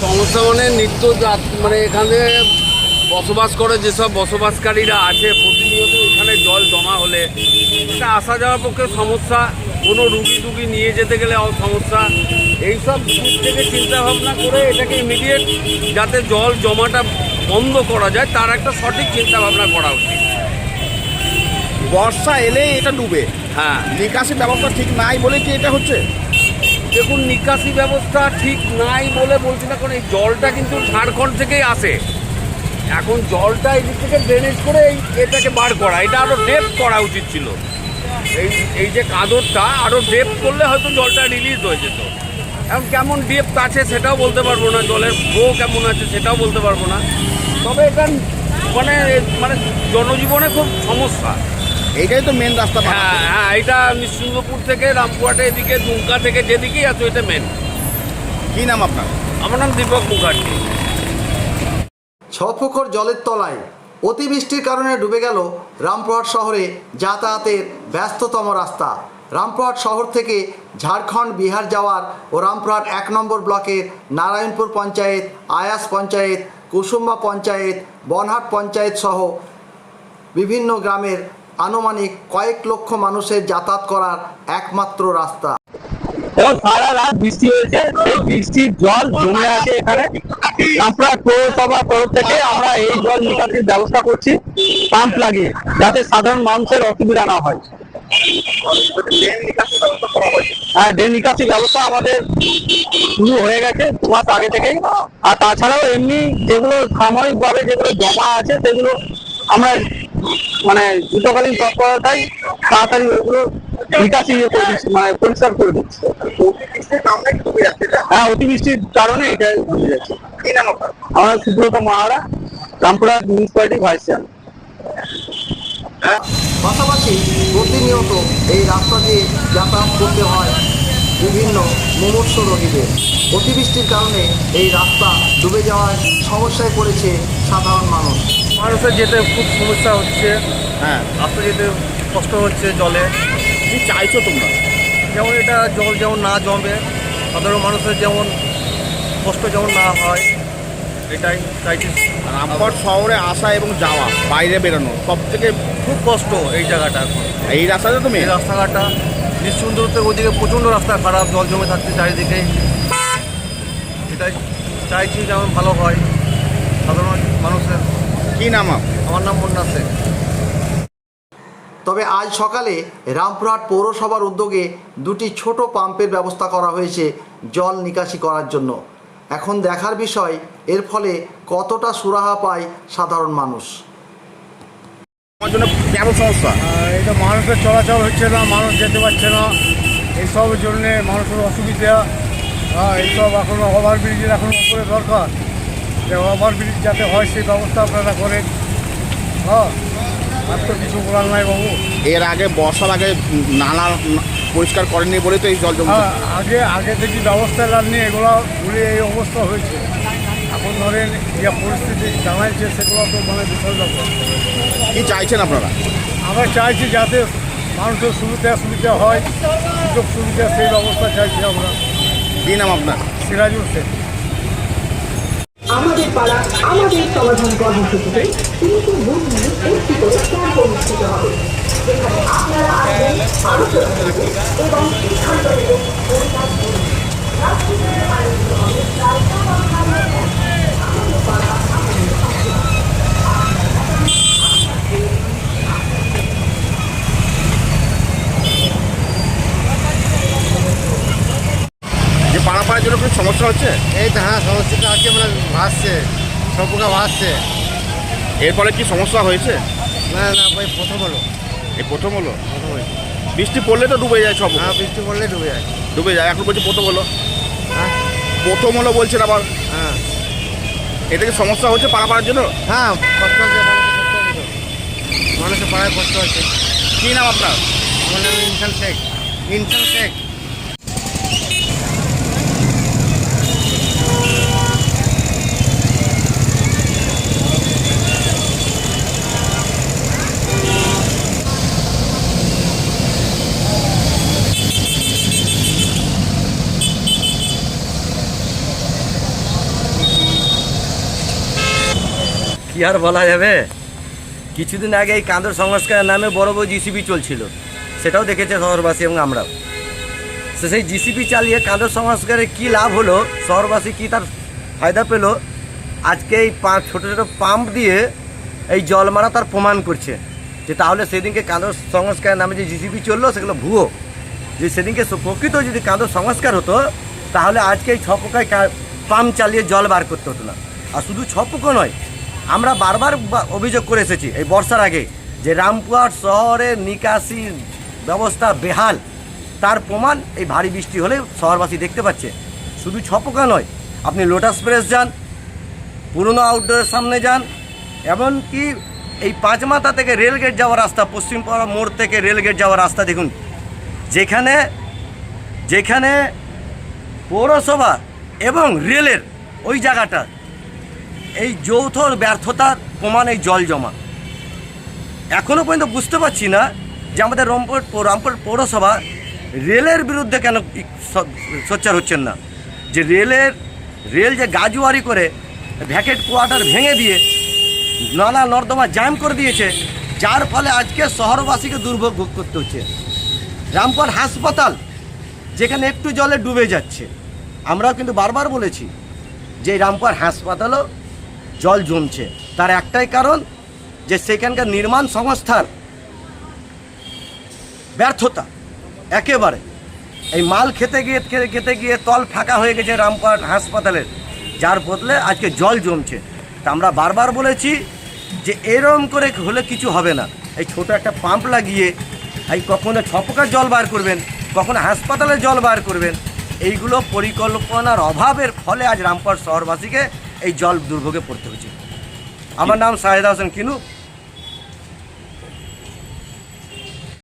সমস্যা মানে নিত্য মানে এখানে বসবাস করে যেসব বসবাসকারীরা আছে প্রতিনিয়ত এখানে জল জমা হলে এটা আসা যাওয়ার পক্ষে সমস্যা, কোনো রুগী নিয়ে যেতে গেলে সমস্যা। এইসব দিক থেকে চিন্তাভাবনা করে এটাকে ইমিডিয়েট যাতে জল জমাটা বন্ধ করা যায় তার একটা সঠিক চিন্তাভাবনা করা উচিত। বর্ষা এলে এটা ডুবে, হ্যাঁ, নিকাশি ব্যবস্থা ঠিক নাই বলে কি এটা হচ্ছে? দেখুন, নিকাশি ব্যবস্থা ঠিক নাই বলে বলছি না, কারণ এই জলটা কিন্তু ঝাড়খণ্ড থেকেই আসে। এখন জলটা এই দিক থেকে ড্রেনেজ করে এটাকে বার করা, এটা আরও ডেপথ করা উচিত ছিল। এই যে কাদরটা আরও ডেপথ করলে হয়তো জলটা রিলিজ হয়ে যেত। এখন কেমন ডেপথ আছে সেটাও বলতে পারবো না, জলের ফ্লো কেমন আছে সেটাও বলতে পারবো না। তবে এটা মানে মানে জনজীবনে খুব সমস্যা। এইটাই তো মেন রাস্তা। হ্যাঁ, এটা নিঃসিংহপুর থেকে রামপুরহাটে এদিকে দুমকা থেকে যেদিকেই আছে এটা মেন। কি নাম আপনার? আমার নাম দীপক মুখার্জি। 6 পুকুর জলের তলায় অতিবৃষ্টির কারণে ডুবে গেল রামপুরহাট শহরে যাতায়াতের ব্যস্ততম রাস্তা। রামপুরহাট শহর থেকে ঝাড়খণ্ড বিহার যাওয়ার ও রামপুরহাট 1 নম্বর ব্লকের নারায়ণপুর পঞ্চায়েত, আয়াস পঞ্চায়েত, কুসুম্বা পঞ্চায়েত, বনহাট পঞ্চায়েত সহ বিভিন্ন গ্রামের আনুমানিক কয়েক লক্ষ মানুষের যাতায়াত করার একমাত্র রাস্তা। সারা রাত বৃষ্টি হয়েছে, এই বৃষ্টির জল জমে আছে এখানে। রামপুরহাট পৌরসভার তরফ থেকে আমরা এই জল নিকাশির ব্যবস্থা করছি পাম্প লাগিয়ে, যাতে সাধারণ মানুষের অসুবিধা না হয়। হ্যাঁ, ড্রেন নিকাশি ব্যবস্থা আমাদের শুরু হয়ে গেছে 2 মাস আগে থেকেই। আর তাছাড়াও এমনি যেগুলো সাময়িকভাবে যেগুলো জমা আছে সেগুলো আমরা মানে দ্রুতকালীন তৎপরতায় তাড়াতাড়ি ওগুলো নিকাশি করে দিচ্ছি, মানে পরিষ্কার করে দিচ্ছি। হ্যাঁ, অতিবৃষ্টির কারণে এটা ডুবে যাচ্ছে। আমার Subrata Mahara, Rampurhat municipality vice chairman. পাশাপাশি প্রতিনিয়ত এই রাস্তা দিয়ে যাতায়াত করতে হয় বিভিন্ন মুমূর্ষু রোগীদের। অতিবৃষ্টির কারণে এই রাস্তা ডুবে যাওয়ায় সমস্যায় পড়েছে সাধারণ মানুষের যেতে খুব সমস্যা হচ্ছে। হ্যাঁ, রাস্তা যেতে কষ্ট হচ্ছে জলে। কি চাইছো তোমরা? যেমন এটা জল যেমন না জমে, সাধারণ মানুষের যেমন কষ্ট যেমন না হয়, এটাই চাইছি। রামপুরহাট শহরে আসা এবং যাওয়া, বাইরে বেরোনো সব থেকে খুব কষ্ট এই জায়গাটা। এখন এই রাস্তাটা তুমি এই রাস্তাঘাটটা নিঃসুন্দর থেকে ওইদিকে প্রচণ্ড রাস্তা খারাপ, জল জমে থাকছে চারিদিকে। এটাই চাইছি যেমন ভালো হয় সাধারণ মানুষের। কি নাম? আমার নাম মুন্না শেখ। তবে আজ সকালে রামপুরহাট পৌরসভার উদ্যোগে 2টি ছোট পাম্পের ব্যবস্থা করা হয়েছে জল নিকাশি করার জন্য। এখন দেখার বিষয় এর ফলে কতটা সুরাহা পায় সাধারণ মানুষ। আমার জন্য কেমন সমস্যা? এটা মানুষের চলাচল হচ্ছে না, মানুষ যেতে পারছে না, এইসবের জন্যে মানুষের অসুবিধা। এইসব এখন ওভারব্রিজের এখন উপরে দরকার, যে ওভারব্রিজ যাতে হয় সেই ব্যবস্থা আপনারা করেন। আর তো কিছু বলার নাই বাবু। এর আগে বর্ষার আগে নালা পরিষ্কার করেননি বলে তো এই জল জমে। আগে থেকে ব্যবস্থা নেননি, এগুলো ঘুরে এই অবস্থা হয়েছে। এখন ধরেন যে পরিস্থিতি জানাইছে সেগুলো তো মানে বিশাল ব্যাপার। কি চাইছেন আপনারা? আমরা চাইছি যাতে মানুষের সুবিধা হয়, সুযোগ সুবিধা সেই ব্যবস্থা চাইছি আমরা। কি নাম আপনার? সিরাজুল শেখ। আমাদের পাড়া আমাদের সমাধান কর্মসূচিতে 3টি বুথ নিয়ে একটি করে ক্যাম্প অনুষ্ঠিত হবে, যেখানে আপনারা আসবেন, আলোচনা করবেন এবং সিদ্ধান্ত নেবেন। যে পাড়াপাড়ার জন্য কোনো সমস্যা হচ্ছে? এই তো হ্যাঁ, সমস্যাটা আছে, মানে ভাসছে, সব পোকা ভাসছে। এর ফলে কি সমস্যা হয়েছে? না ভাই, প্রথম হলো। এই প্রথম হলো? প্রথম হয়েছে। বৃষ্টি পড়লে তো ডুবে যায় সব। হ্যাঁ, বৃষ্টি পড়লে ডুবে যায়। ডুবে যায়, এখন বলছি প্রথম হলো। হ্যাঁ প্রথম হলো বলছেন আবার। হ্যাঁ এটা কি সমস্যা হচ্ছে পাড়াপাড়ার জন্য? হ্যাঁ, কষ্ট হচ্ছে, মানুষের পাড়ায় কষ্ট হচ্ছে। কী নাম আপনার? আমার নাম ইনসান শেখ। ইনসান শেখ। কি আর বলা যাবে, কিছুদিন আগে এই কাঁদর সংস্কারের নামে বড় বড় জিসিপি চলছিল, সেটাও দেখেছে শহরবাসী এবং আমরাও। তো সেই জিসিপি চালিয়ে কাঁদর সংস্কারে কি লাভ হলো, শহরবাসী কি তার ফায়দা পেল, আজকে এই ছোটো ছোটো পাম্প দিয়ে এই জল মারা তার প্রমাণ করছে যে তাহলে সেদিনকে কাঁদর সংস্কারের নামে যে জিসিপি চললো সেগুলো ভুয়ো। যে সেদিনকে প্রকৃত যদি কাঁদর সংস্কার হতো তাহলে আজকে এই ছপোকায় পাম্প চালিয়ে জল বার করতে হতো না। আর শুধু ছপোকা নয়, আমরা বারবার অভিযোগ করে এসেছি এই বর্ষার আগে যে রামপুরহাট শহরের নিকাশি ব্যবস্থা বেহাল, তার প্রমাণ এই ভারী বৃষ্টি হলে শহরবাসী দেখতে পাচ্ছে। শুধু ছপোকা নয়, আপনি লোটাস প্রেস যান, পুরনো আউটডোরের সামনে যান, এমনকি এই পাঁচমাথা থেকে রেলগেট যাওয়ার রাস্তা, পশ্চিমপাড়া মোড় থেকে রেলগেট যাওয়ার রাস্তা দেখুন, যেখানে যেখানে পৌরসভা এবং রেলের ওই জায়গাটা এই যৌথ ব্যর্থতার প্রমাণ এই জল জমা। এখনও পর্যন্ত বুঝতে পারছি না যে আমাদের রামপুর পৌরসভা রেলের বিরুদ্ধে কেন সোচ্চার হচ্ছেন না। যে রেল যে গাজুয়ারি করে ভ্যাকেট কোয়ার্টার ভেঙে দিয়ে নালা নর্দমা জ্যাম করে দিয়েছে, যার ফলে আজকে শহরবাসীকে দুর্ভোগ ভোগ করতে হচ্ছে। রামপুরহাট হাসপাতাল যেখানে একটু জলে ডুবে যাচ্ছে, আমরাও কিন্তু বারবার বলেছি যে রামপুরহাট হাসপাতালও জল জমছে, তার একটাই কারণ যে সেখানকার নির্মাণ সংস্থার ব্যর্থতা। একেবারে এই মাল খেতে গিয়ে তল ফাঁকা হয়ে গেছে রামপুরহাট হাসপাতালের, যার বদলে আজকে জল জমছে। তা আমরা বারবার বলেছি যে এরম করে হলে কিছু হবে না। এই ছোট একটা পাম্প লাগিয়ে এই কখনো ছপকার জল বার করবেন, কখনো হাসপাতালে জল বার করবেন, এইগুলো পরিকল্পনার অভাবের ফলে আজ রামপুরহাট শহরবাসীকে এই জল দুর্ভোগে পড়তে হচ্ছে। আমার নাম শাহেদ হোসেন কিনু।